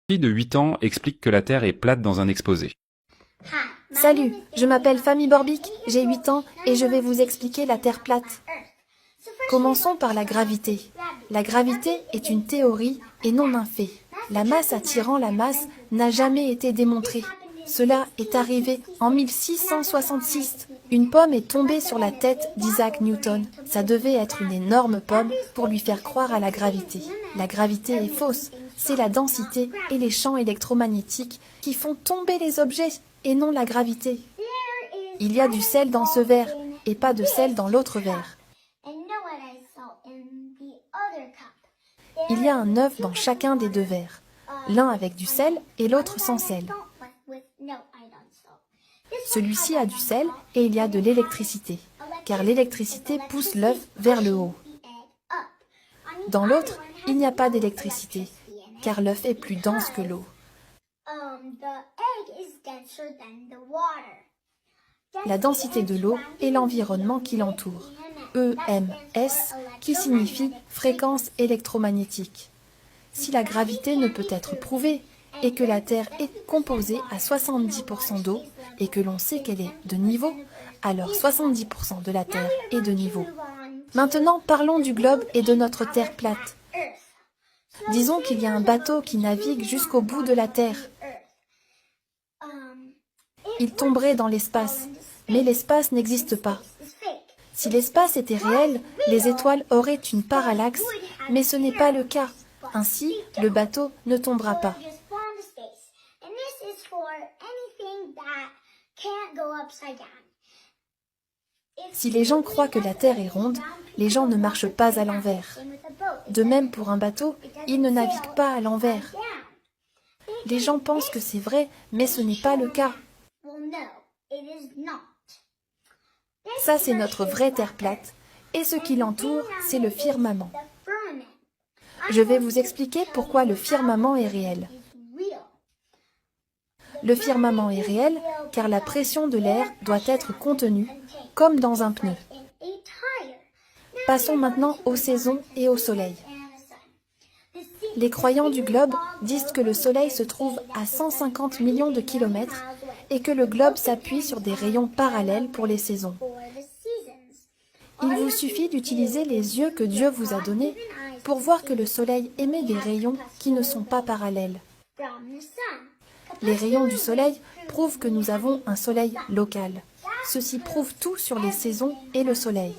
Fille de 8 ans explique que la Terre est plate dans un exposé. Salut, je m'appelle Famille Borbic, j'ai 8 ans et je vais vous expliquer la Terre plate. Commençons par la gravité. La gravité est une théorie et non un fait. La masse attirant la masse n'a jamais été démontrée. Cela est arrivé en 1666. Une pomme est tombée sur la tête d'Isaac Newton. Ça devait être une énorme pomme pour lui faire croire à la gravité. La gravité est fausse. C'est la densité et les champs électromagnétiques qui font tomber les objets et non la gravité. Il y a du sel dans ce verre et pas de sel dans l'autre verre. Il y a un œuf dans chacun des deux verres, l'un avec du sel et l'autre sans sel. Celui-ci a du sel et il y a de l'électricité, car l'électricité pousse l'œuf vers le haut. Dans l'autre, il n'y a pas d'électricité, car l'œuf est plus dense que l'eau. La densité de l'eau est l'environnement qui l'entoure, EMS, qui signifie fréquence électromagnétique. Si la gravité ne peut être prouvée et que la Terre est composée à 70% d'eau et que l'on sait qu'elle est de niveau, alors 70% de la Terre est de niveau. Maintenant, parlons du globe et de notre Terre plate. Disons qu'il y a un bateau qui navigue jusqu'au bout de la Terre. Il tomberait dans l'espace, mais l'espace n'existe pas. Si l'espace était réel, les étoiles auraient une parallaxe, mais ce n'est pas le cas. Ainsi, le bateau ne tombera pas. Si les gens croient que la Terre est ronde, les gens ne marchent pas à l'envers. De même pour un bateau, il ne navigue pas à l'envers. Les gens pensent que c'est vrai, mais ce n'est pas le cas. Ça, c'est notre vraie Terre plate, et ce qui l'entoure, c'est le firmament. Je vais vous expliquer pourquoi le firmament est réel. Le firmament est réel car la pression de l'air doit être contenue, comme dans un pneu. Passons maintenant aux saisons et au soleil. Les croyants du globe disent que le soleil se trouve à 150 millions de kilomètres et que le globe s'appuie sur des rayons parallèles pour les saisons. Il vous suffit d'utiliser les yeux que Dieu vous a donnés pour voir que le soleil émet des rayons qui ne sont pas parallèles. Les rayons du soleil prouvent que nous avons un soleil local. Ceci prouve tout sur les saisons et le soleil.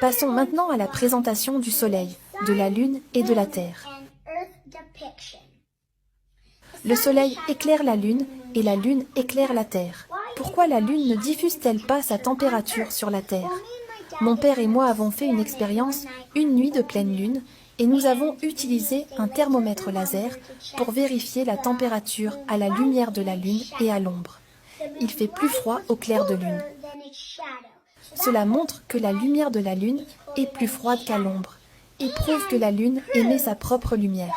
Passons maintenant à la présentation du soleil, de la lune et de la terre. Le soleil éclaire la lune et la lune éclaire la terre. Pourquoi la lune ne diffuse-t-elle pas sa température sur la terre? Mon père et moi avons fait une expérience une nuit de pleine lune et nous avons utilisé un thermomètre laser pour vérifier la température à la lumière de la lune et à l'ombre. Il fait plus froid au clair de lune. Cela montre que la lumière de la lune est plus froide qu'à l'ombre et prouve que la lune émet sa propre lumière.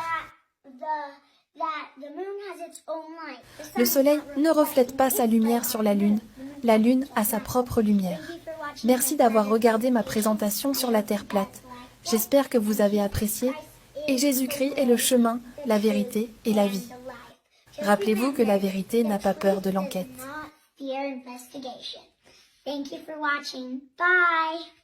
Le soleil ne reflète pas sa lumière sur la lune. La lune a sa propre lumière. Merci d'avoir regardé ma présentation sur la Terre plate. J'espère que vous avez apprécié. Et Jésus-Christ est le chemin, la vérité et la vie. Rappelez-vous que la vérité n'a pas peur de l'enquête. Thank you for watching. Bye!